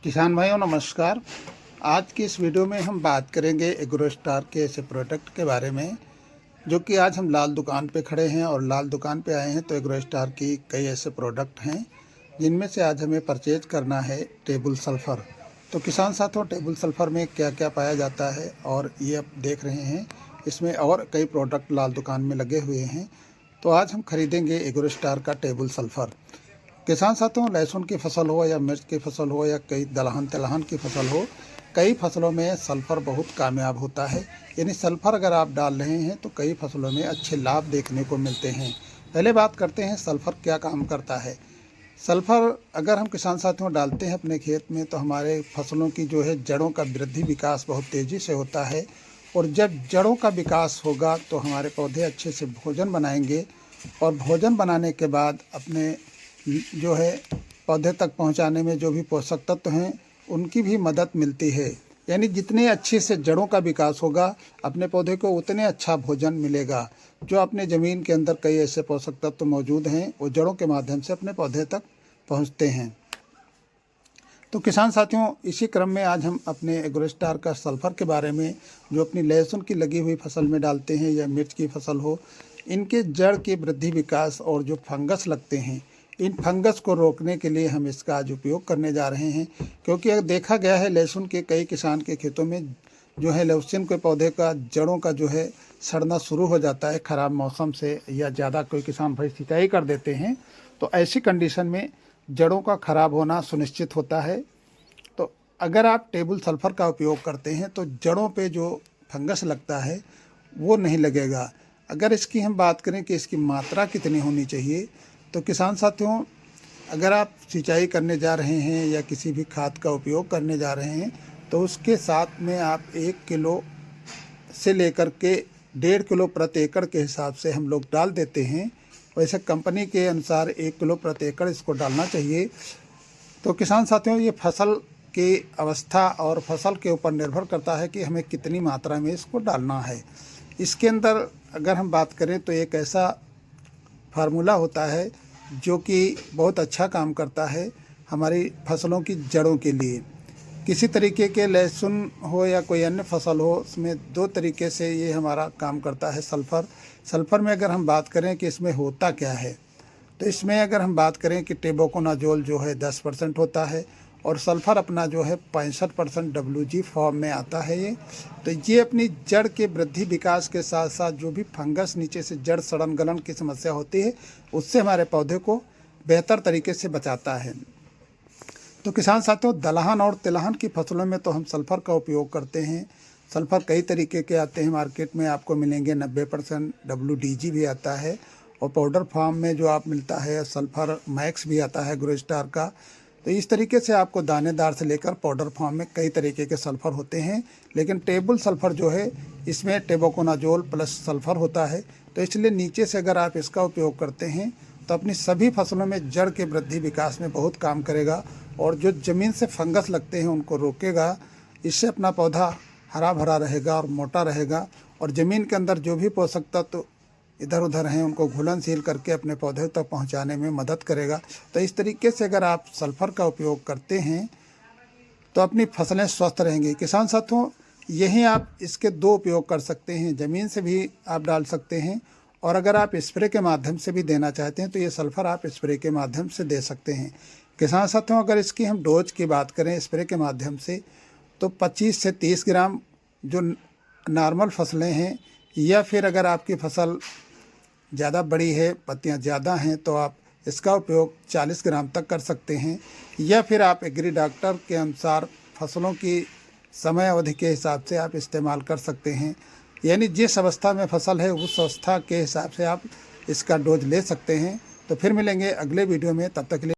किसान भाइयों नमस्कार। आज की इस वीडियो में हम बात करेंगे एग्रोस्टार के ऐसे प्रोडक्ट के बारे में जो कि आज हम लाल दुकान पे खड़े हैं और लाल दुकान पे आए हैं। तो एग्रोस्टार की कई ऐसे प्रोडक्ट हैं जिनमें से आज हमें परचेज करना है टेबल सल्फ़र। तो किसान साथियों, टेबल सल्फ़र में क्या क्या पाया जाता है और ये आप देख रहे हैं, इसमें और कई प्रोडक्ट लाल दुकान में लगे हुए हैं। तो आज हम खरीदेंगे एग्रोस्टार का टेबल सल्फ़र। किसान साथियों, लहसुन की फसल हो या मिर्च की फसल हो या कई दलहन तिलहन की फसल हो, कई फसलों में सल्फ़र बहुत कामयाब होता है। यानी सल्फ़र अगर आप डाल रहे हैं तो कई फसलों में अच्छे लाभ देखने को मिलते हैं। पहले बात करते हैं सल्फ़र क्या काम करता है। सल्फ़र अगर हम किसान साथियों डालते हैं अपने खेत में तो हमारे फसलों की जो है जड़ों का वृद्धि विकास बहुत तेज़ी से होता है। और जब जड़ों का विकास होगा तो हमारे पौधे अच्छे से भोजन बनाएंगे और भोजन बनाने के बाद अपने जो है पौधे तक पहुंचाने में जो भी पोषक तत्व हैं उनकी भी मदद मिलती है। यानी जितने अच्छे से जड़ों का विकास होगा अपने पौधे को उतने अच्छा भोजन मिलेगा। जो अपने ज़मीन के अंदर कई ऐसे पोषक तत्व मौजूद हैं वो जड़ों के माध्यम से अपने पौधे तक पहुंचते हैं। तो किसान साथियों, इसी क्रम में आज हम अपने एग्रोस्टार का सल्फ़र के बारे में जो अपनी लहसुन की लगी हुई फसल में डालते हैं या मिर्च की फसल हो, इनके जड़ के वृद्धि विकास और जो फंगस लगते हैं, इन फंगस को रोकने के लिए हम इसका आज उपयोग करने जा रहे हैं। क्योंकि अगर देखा गया है लहसुन के कई किसान के खेतों में जो है लहसुन के पौधे का जड़ों का जो है सड़ना शुरू हो जाता है ख़राब मौसम से, या ज़्यादा कोई किसान भाई सिंचाई कर देते हैं तो ऐसी कंडीशन में जड़ों का ख़राब होना सुनिश्चित होता है। तो अगर आप टेबल सल्फ़र का उपयोग करते हैं तो जड़ों पे जो फंगस लगता है वो नहीं लगेगा। अगर इसकी हम बात करें कि इसकी मात्रा कितनी होनी चाहिए, तो किसान साथियों अगर आप सिंचाई करने जा रहे हैं या किसी भी खाद का उपयोग करने जा रहे हैं तो उसके साथ में आप 1 किलो से लेकर के 1.5 किलो प्रति एकड़ के हिसाब से हम लोग डाल देते हैं। वैसे कंपनी के अनुसार 1 किलो प्रति एकड़ इसको डालना चाहिए। तो किसान साथियों, ये फसल की अवस्था और फसल के ऊपर निर्भर करता है कि हमें कितनी मात्रा में इसको डालना है। इसके अंदर अगर हम बात करें तो एक ऐसा फार्मूला होता है जो कि बहुत अच्छा काम करता है हमारी फसलों की जड़ों के लिए। किसी तरीके के लहसुन हो या कोई अन्य फसल हो, उसमें 2 तरीके से ये हमारा काम करता है सल्फ़र। सल्फ़र में अगर हम बात करें कि इसमें होता क्या है, तो इसमें अगर हम बात करें कि टेबुकोनाजोल जो है 10% होता है और सल्फ़र अपना जो है 65% WG फॉर्म में आता है ये। तो ये अपनी जड़ के वृद्धि विकास के साथ साथ जो भी फंगस नीचे से जड़ सड़न गलन की समस्या होती है उससे हमारे पौधे को बेहतर तरीके से बचाता है। तो किसान साथियों, दलहन और तिलहन की फसलों में तो हम सल्फ़र का उपयोग करते हैं। सल्फ़र कई तरीके के आते हैं, मार्केट में आपको मिलेंगे 90% WDG भी आता है और पाउडर फॉर्म में जो आप मिलता है सल्फ़र मैक्स भी आता है एग्रोस्टार का। तो इस तरीके से आपको दानेदार से लेकर पाउडर फॉर्म में कई तरीके के सल्फ़र होते हैं। लेकिन टेबल सल्फ़र जो है इसमें टेबुकोनाजोल प्लस सल्फ़र होता है। तो इसलिए नीचे से अगर आप इसका उपयोग करते हैं तो अपनी सभी फसलों में जड़ के वृद्धि विकास में बहुत काम करेगा और जो ज़मीन से फंगस लगते हैं उनको रोकेगा। इससे अपना पौधा हरा भरा रहेगा और मोटा रहेगा और ज़मीन के अंदर जो भी पोषक तत्व इधर उधर हैं उनको घुलनशील करके अपने पौधे तक पहुंचाने में मदद करेगा। तो इस तरीके से अगर आप सल्फ़र का उपयोग करते हैं तो अपनी फसलें स्वस्थ रहेंगी। किसान साथियों, यही आप इसके 2 उपयोग कर सकते हैं, ज़मीन से भी आप डाल सकते हैं और अगर आप स्प्रे के माध्यम से भी देना चाहते हैं तो ये सल्फ़र आप स्प्रे के माध्यम से दे सकते हैं। किसान साथियों, अगर इसकी हम डोज की बात करें स्प्रे के माध्यम से तो 25 से 30 ग्राम जो नॉर्मल फसलें हैं, या फिर अगर आपकी फसल ज़्यादा बड़ी है, पत्तियां ज़्यादा हैं, तो आप इसका उपयोग 40 ग्राम तक कर सकते हैं। या फिर आप एग्री डॉक्टर के अनुसार फसलों की समय अवधि के हिसाब से आप इस्तेमाल कर सकते हैं। यानी जिस अवस्था में फसल है उस अवस्था के हिसाब से आप इसका डोज ले सकते हैं। तो फिर मिलेंगे अगले वीडियो में, तब तक के लिए